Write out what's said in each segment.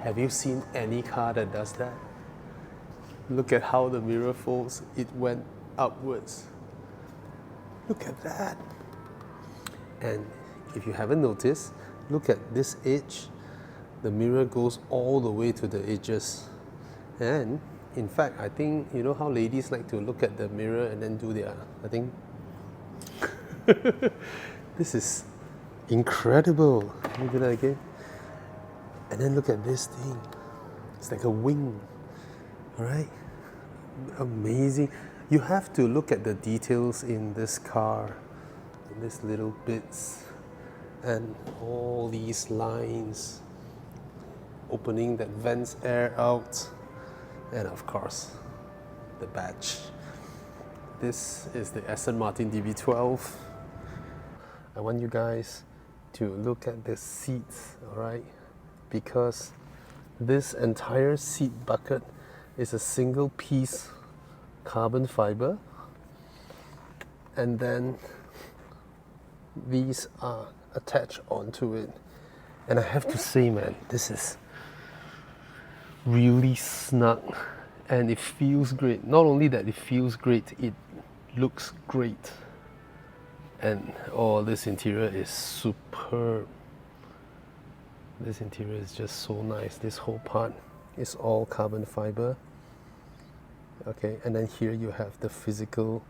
Have you seen any car that does that? Look at how the mirror folds, it went upwards. Look at that. And if you haven't noticed, look at this edge. The mirror goes all the way to the edges. And in fact, I think, you know how ladies like to look at the mirror and then do their, I think, this is incredible. Look at that again. And then look at this thing. It's like a wing, all right? Amazing. You have to look at the details in this car, in these little bits, and all these lines, opening that vents air out, and of course, the badge. This is the Aston Martin DB12. I want you guys to look at the seats, all right? Because this entire seat bucket is a single piece carbon fiber, and then these are attached onto it. And I have to say, man, this is really snug and it feels great. Not only that it feels great, it looks great. And oh, this interior is superb. This interior is just so nice. This whole part is all carbon fiber. Okay, and then here you have the physical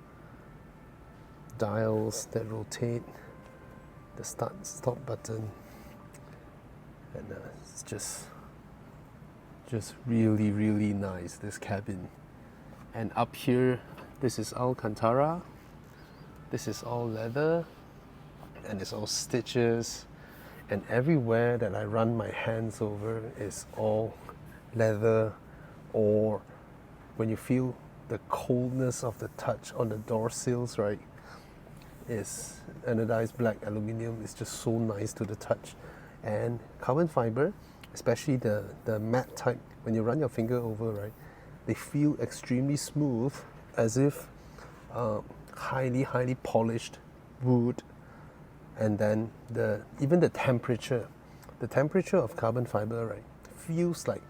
dials that rotate, the start stop button, and it's just really nice, this cabin. And up here, this is Alcantara. This is all leather, and it's all stitches. And everywhere that I run my hands over is all leather, or when you feel the coldness of the touch on the door sills, right, is anodized black aluminium. It's just so nice to the touch. And carbon fiber, especially the matte type, when you run your finger over, right, they feel extremely smooth, as if highly polished wood. And then even the temperature of carbon fiber, right, feels like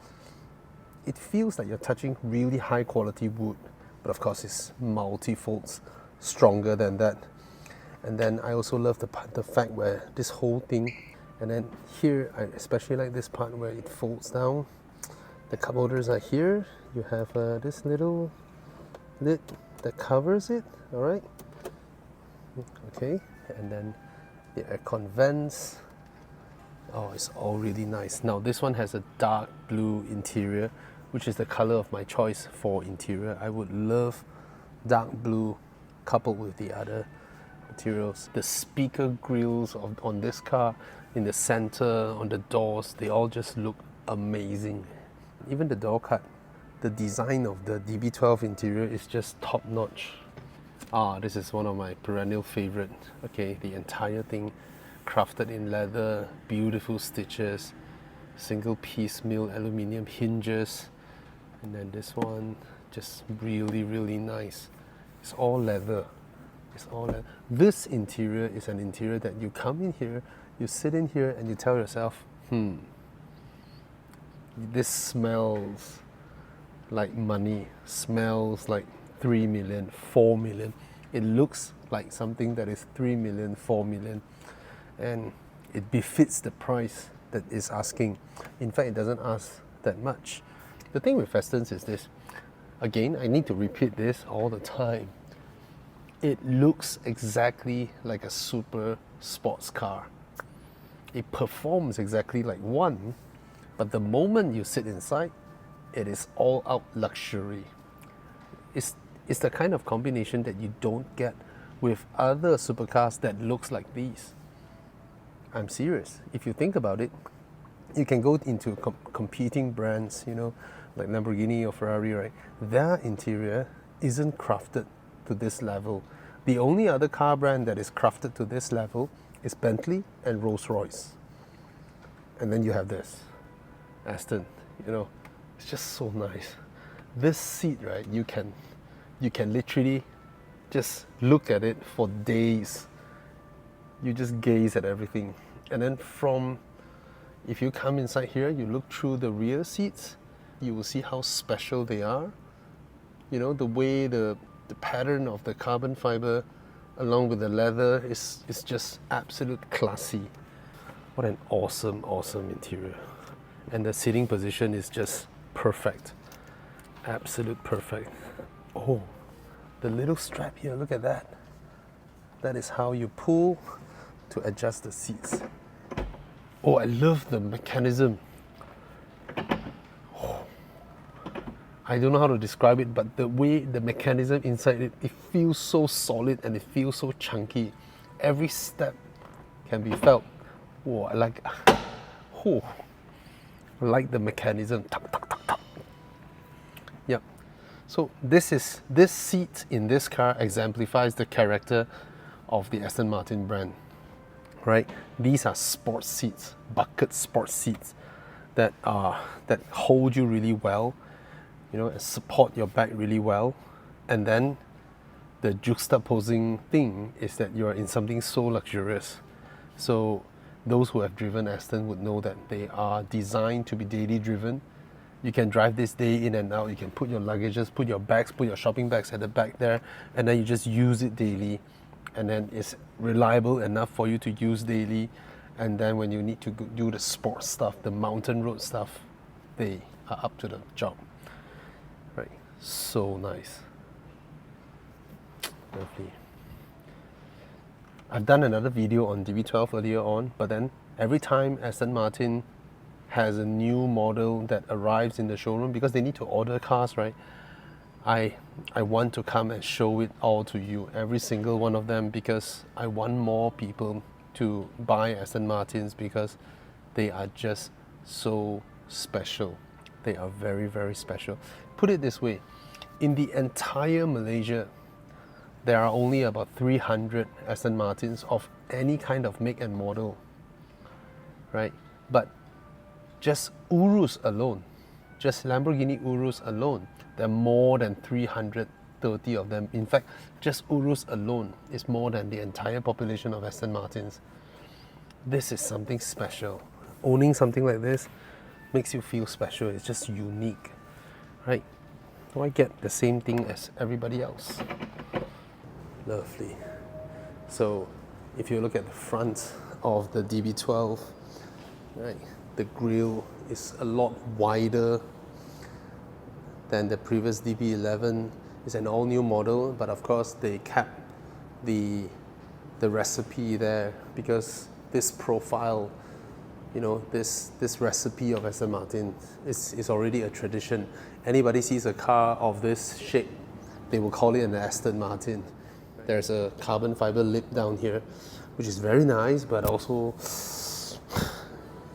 you're touching really high quality wood, but of course it's multi-folds stronger than that. And then I also love the fact where this whole thing, and then here I especially like this part where it folds down. The cup holders are here. You have this little lid that covers it, all right? Okay, and then the aircon vents. Oh, it's all really nice. Now this one has a dark blue interior, which is the color of my choice for interior. I would love dark blue coupled with the other materials. The speaker grills on this car, in the center, on the doors, they all just look amazing. Even the door cut, the design of the DB12 interior is just top notch. This is one of my perennial favorite. Okay, the entire thing crafted in leather, beautiful stitches, single piece mill aluminium hinges, and then this one just really nice. It's all leather. It's all leather. This interior is an interior that you come in here, you sit in here, and you tell yourself, this smells like money, smells like 3 million, 4 million. It looks like something that is 3 million, 4 million, and it befits the price that is asking. In fact, it doesn't ask that much. The thing with Festons is this. Again, I need to repeat this all the time. It looks exactly like a super sports car. It performs exactly like one, but the moment you sit inside, it is all out luxury. It's the kind of combination that you don't get with other supercars that looks like these. I'm serious. If you think about it, you can go into competing brands, you know, like Lamborghini or Ferrari, right? Their interior isn't crafted to this level. The only other car brand that is crafted to this level is Bentley and Rolls-Royce. And then you have this, Aston, you know, it's just so nice. This seat, right, you can literally just look at it for days. You just gaze at everything. And then from If you come inside here, you look through the rear seats, you will see how special they are. You know, the way the pattern of the carbon fiber along with the leather is just absolute classy. What an awesome, awesome interior. And the seating position is just perfect. Absolute perfect. Oh, the little strap here, look at that. That is how you pull to adjust the seats. Oh, I love the mechanism. Oh, I don't know how to describe it, but the way the mechanism inside it, it feels so solid and it feels so chunky. Every step can be felt. Oh, I like the mechanism. Tuck, tuck, tuck, tuck. Yep. So this seat in this car exemplifies the character of the Aston Martin brand. Right? These are sports seats, bucket sports seats that hold you really well, you know, and support your back really well. And then the juxtaposing thing is that you're in something so luxurious. So those who have driven Aston would know that they are designed to be daily driven. You can drive this day in and out. You can put your luggages, put your bags, put your shopping bags at the back there, and then you just use it daily. And then it's reliable enough for you to use daily. And then when you need to do the sports stuff, the mountain road stuff, they are up to the job. Right, so nice. Lovely. I've done another video on DB12 earlier on, but then every time Aston Martin has a new model that arrives in the showroom, because they need to order cars, right? I want to come and show it all to you, every single one of them, because I want more people to buy Aston Martins because they are just so special. They are very, very special. Put it this way, in the entire Malaysia, there are only about 300 Aston Martins of any kind of make and model, right? But just Urus alone, just Lamborghini Urus alone, there are more than 330 of them. In fact, just Urus alone is more than the entire population of Aston Martins. This is something special. Owning something like this makes you feel special. It's just unique, right? So I get the same thing as everybody else. Lovely. So if you look at the front of the DB12, right, the grille is a lot wider than the previous DB11. It's an all-new model, but of course they kept the recipe there because this profile, you know, this recipe of Aston Martin is already a tradition. Anybody sees a car of this shape, they will call it an Aston Martin. There's a carbon fiber lip down here, which is very nice, but also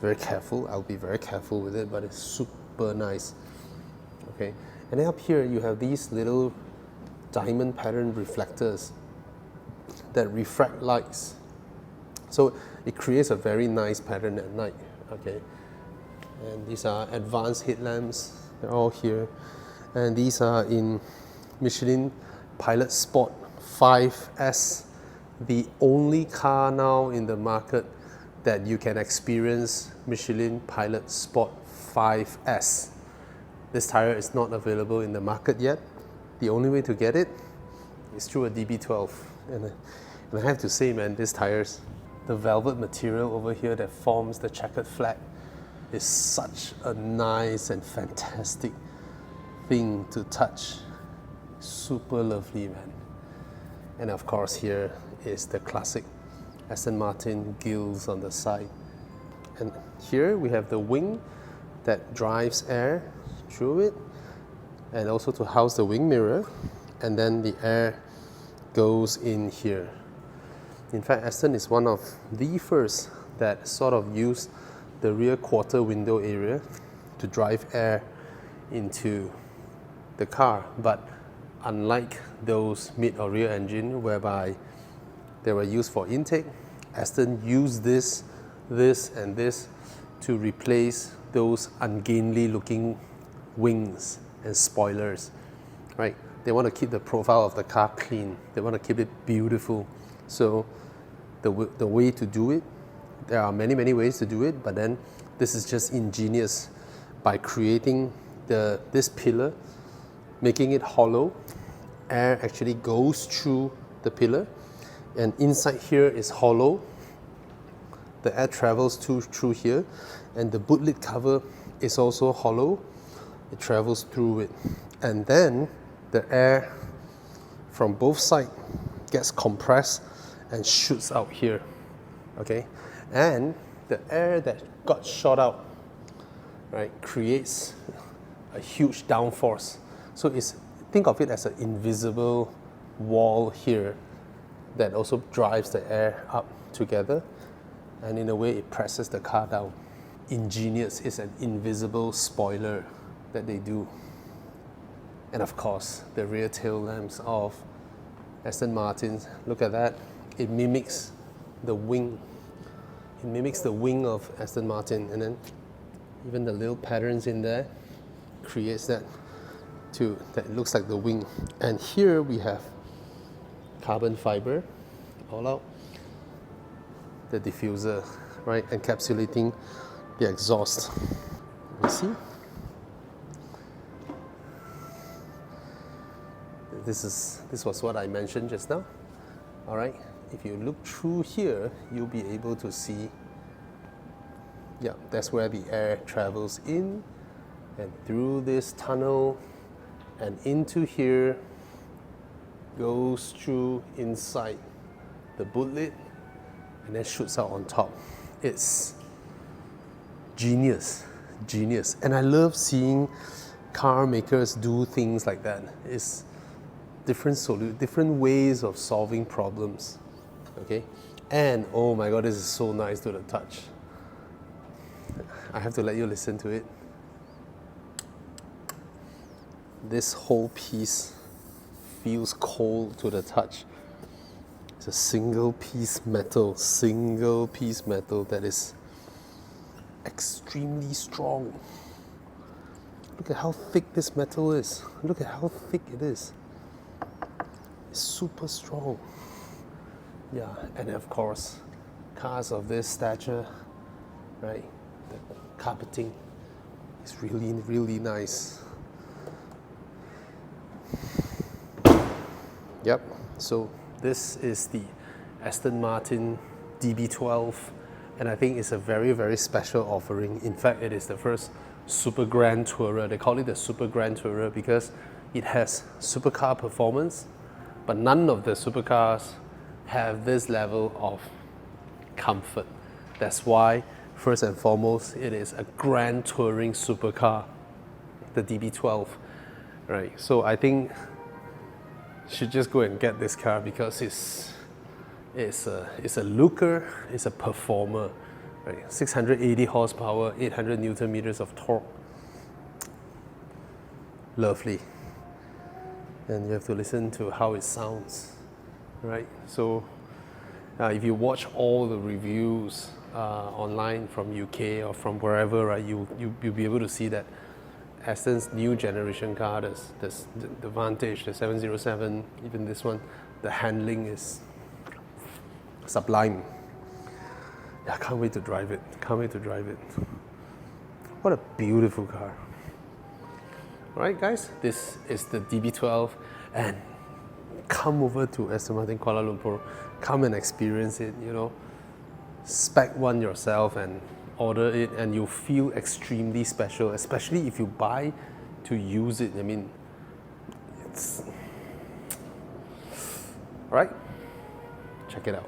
very careful. I'll be very careful with it, but it's super nice. Okay, and then up here you have these little diamond pattern reflectors that refract lights. So it creates a very nice pattern at night. Okay, and these are advanced headlamps. They're all here, and these are in Michelin Pilot Sport 5S, the only car now in the market that you can experience Michelin Pilot Sport 5S. This tire is not available in the market yet. The only way to get it is through a DB12. And I have to say, man, these tires, the velvet material over here that forms the checkered flag is such a nice and fantastic thing to touch. Super lovely, man. And of course here is the classic Aston Martin gills on the side. And here we have the wing that drives air through it, and also to house the wing mirror, and then the air goes in here. In fact, Aston is one of the first that sort of used the rear quarter window area to drive air into the car. But unlike those mid or rear engine whereby they were used for intake, Aston used this, and this to replace those ungainly looking wings and spoilers, right? They want to keep the profile of the car clean. They want to keep it beautiful. So the way to do it, there are many ways to do it, but then This is just ingenious by creating this pillar, making it hollow. Air actually goes through the pillar, and inside here is hollow. The air travels through here, and the boot lid cover is also hollow. It travels through it, and then the air from both sides gets compressed and shoots out here, okay? And the air that got shot out, right, creates a huge downforce. So think of it as an invisible wall here that also drives the air up together, and in a way it presses the car down. Ingenious is an invisible spoiler that they do. And of course, the rear tail lamps of Aston Martin, look at that. It mimics the wing. It mimics the wing of Aston Martin, and then even the little patterns in there creates that looks like the wing. And here we have carbon fiber all out, the diffuser, right, encapsulating the exhaust. You see? This was what I mentioned just now. All right, if you look through here, you'll be able to see, yeah, that's where the air travels in and through this tunnel and into here, goes through inside the boot lid, and then shoots out on top. It's genius. And I love seeing car makers do things like that. It's different ways of solving problems, okay? And oh my God, this is so nice to the touch. I have to let you listen to it. This whole piece feels cold to the touch. It's a single piece metal that is extremely strong. Look at how thick this metal is. Look at how thick it is. It's super strong. Yeah, and of course, cars of this stature, right? The carpeting is really nice. Yep, so this is the Aston Martin DB12, and I think it's a very special offering. In fact, it is the first Super Grand Tourer. They call it the Super Grand Tourer because it has supercar performance, but none of the supercars have this level of comfort. That's why, first and foremost, it is a grand touring supercar, the DB12, right? So I think you should just go and get this car because it's a looker, it's a performer, right? 680 horsepower, 800 Newton meters of torque. Lovely. And you have to listen to how it sounds, right? So if you watch all the reviews online from UK or from wherever, right, you'll be able to see that Aston's new generation car, the Vantage, the 707, even this one, the handling is sublime. Yeah, I can't wait to drive it. What a beautiful car. Alright guys, this is the DB12, and come over to Aston Martin Kuala Lumpur, come and experience it, you know, spec one yourself and order it, and you'll feel extremely special, especially if you buy to use it. I mean, it's alright, check it out.